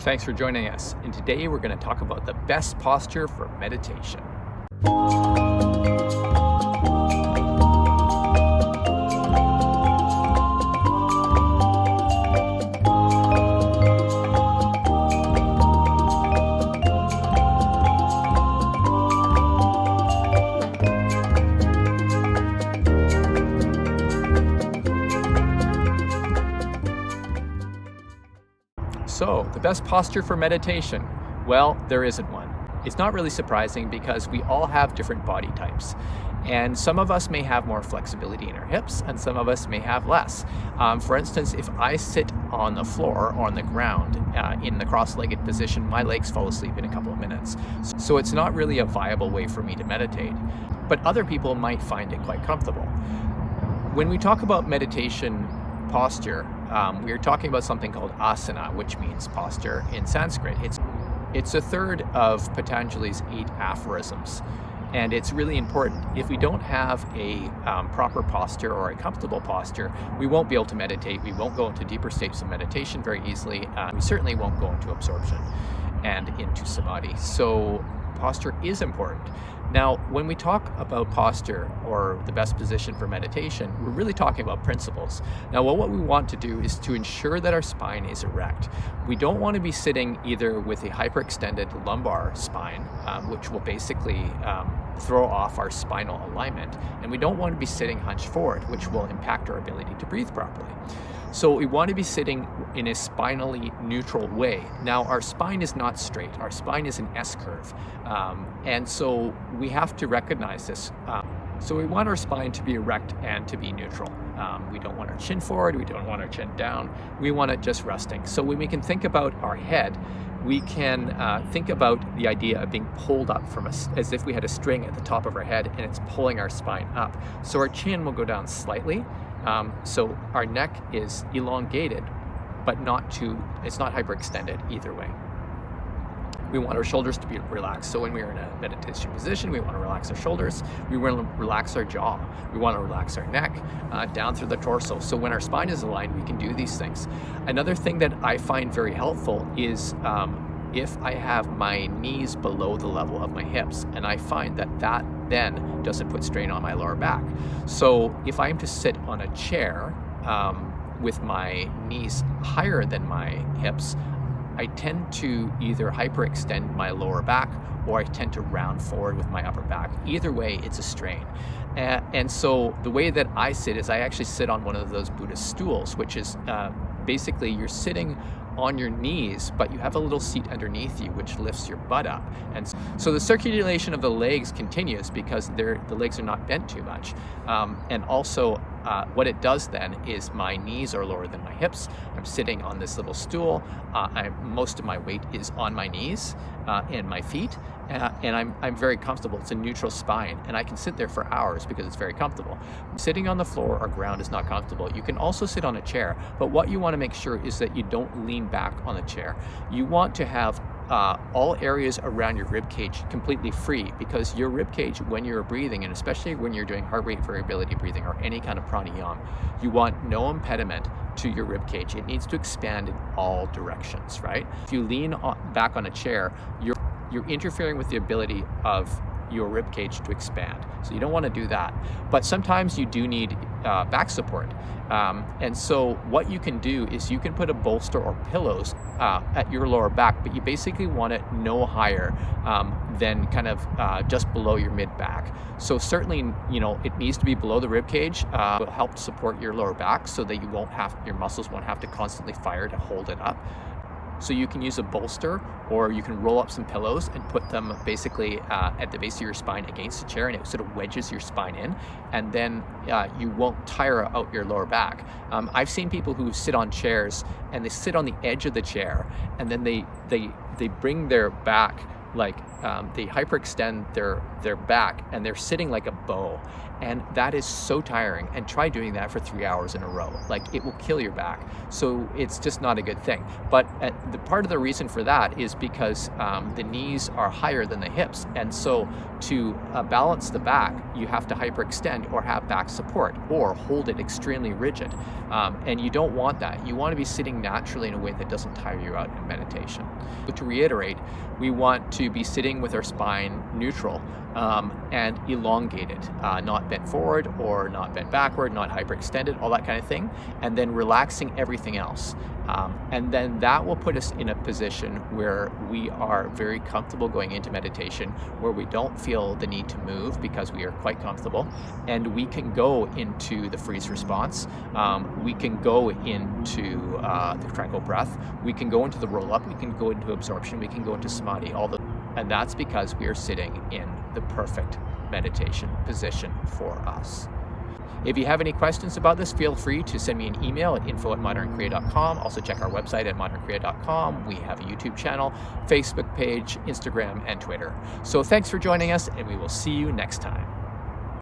Thanks for joining us. And today we're going to talk about the best posture for meditation. So, the best posture for meditation? Well, there isn't one. It's not really surprising because we all have different body types. And some of us may have more flexibility in our hips and some of us may have less. For instance, if I sit on the floor or on the ground in the cross-legged position, my legs fall asleep in a couple of minutes. So it's not really a viable way for me to meditate. But other people might find it quite comfortable. When we talk about meditation posture, we are talking about something called asana, which means posture in Sanskrit. It's a third of Patanjali's 8 aphorisms, and it's really important. If we don't have a proper posture or a comfortable posture, we won't be able to meditate. We won't go into deeper states of meditation very easily. We certainly won't go into absorption and into samadhi. So posture is important. Now, when we talk about posture or the best position for meditation, we're really talking about principles. Now, what we want to do is to ensure that our spine is erect. We don't want to be sitting either with a hyperextended lumbar spine, which will basically throw off our spinal alignment, and we don't want to be sitting hunched forward, which will impact our ability to breathe properly. So we want to be sitting in a spinally neutral way. Now, our spine is not straight. Our spine is an S-curve. And so we have to recognize this. So we want our spine to be erect and to be neutral. We don't want our chin forward. We don't want our chin down. We want it just resting. So when we can think about our head, we can think about the idea of being pulled up from us as if we had a string at the top of our head and it's pulling our spine up. So our chin will go down slightly. So our neck is elongated, but it's not hyperextended either way. We want our shoulders to be relaxed. So when we are in a meditation position, we want to relax our shoulders. We want to relax our jaw. We want to relax our neck down through the torso. So when our spine is aligned, we can do these things. Another thing that I find very helpful is if I have my knees below the level of my hips, and I find that then doesn't put strain on my lower back. So if I am to sit on a chair with my knees higher than my hips, I tend to either hyperextend my lower back or I tend to round forward with my upper back. Either way, it's a strain. And so the way that I sit is I actually sit on one of those Buddhist stools, which is basically you're sitting on your knees, but you have a little seat underneath you which lifts your butt up. And so the circulation of the legs continues because the legs are not bent too much. And also what it does then is my knees are lower than my hips. I'm sitting on this little stool. Most of my weight is on my knees and my feet. And I'm very comfortable. It's a neutral spine, and I can sit there for hours because it's very comfortable. Sitting on the floor or ground is not comfortable. You can also sit on a chair, but what you want to make sure is that you don't lean back on the chair. You want to have all areas around your rib cage completely free, because your rib cage, when you're breathing, and especially when you're doing heart rate variability breathing or any kind of pranayama, you want no impediment to your rib cage. It needs to expand in all directions, right? If you lean back on a chair, you're interfering with the ability of your rib cage to expand. So you don't want to do that. But sometimes you do need back support. And so what you can do is you can put a bolster or pillows at your lower back, but you basically want it no higher than kind of just below your mid back. So certainly, it needs to be below the rib cage. It will help support your lower back so that your muscles won't have to constantly fire to hold it up. So you can use a bolster, or you can roll up some pillows and put them basically at the base of your spine against the chair, and it sort of wedges your spine in, and then you won't tire out your lower back. I've seen people who sit on chairs and they sit on the edge of the chair, and then they bring their back, like they hyperextend their their back and they're sitting like a bow. And that is so tiring. And try doing that for 3 hours in a row. Like, it will kill your back. So it's just not a good thing. But the part of the reason for that is because the knees are higher than the hips. And so to balance the back, you have to hyperextend or have back support or hold it extremely rigid. And you don't want that. You want to be sitting naturally in a way that doesn't tire you out in meditation. So to reiterate, we want to be sitting with our spine neutral and elongated, not bent forward or not bent backward, not hyperextended, all that kind of thing, and then relaxing everything else. And then that will put us in a position where we are very comfortable going into meditation, where we don't feel the need to move because we are quite comfortable, and we can go into the freeze response. We can go into the tranquil breath. We can go into the roll up. We can go into absorption. We can go into samadhi. And that's because we are sitting in the perfect meditation position for us. If you have any questions about this, feel free to send me an email at info@modernkriya.com. Also check our website at modernkriya.com. We have a YouTube channel, Facebook page, Instagram, and Twitter. So thanks for joining us, and we will see you next time.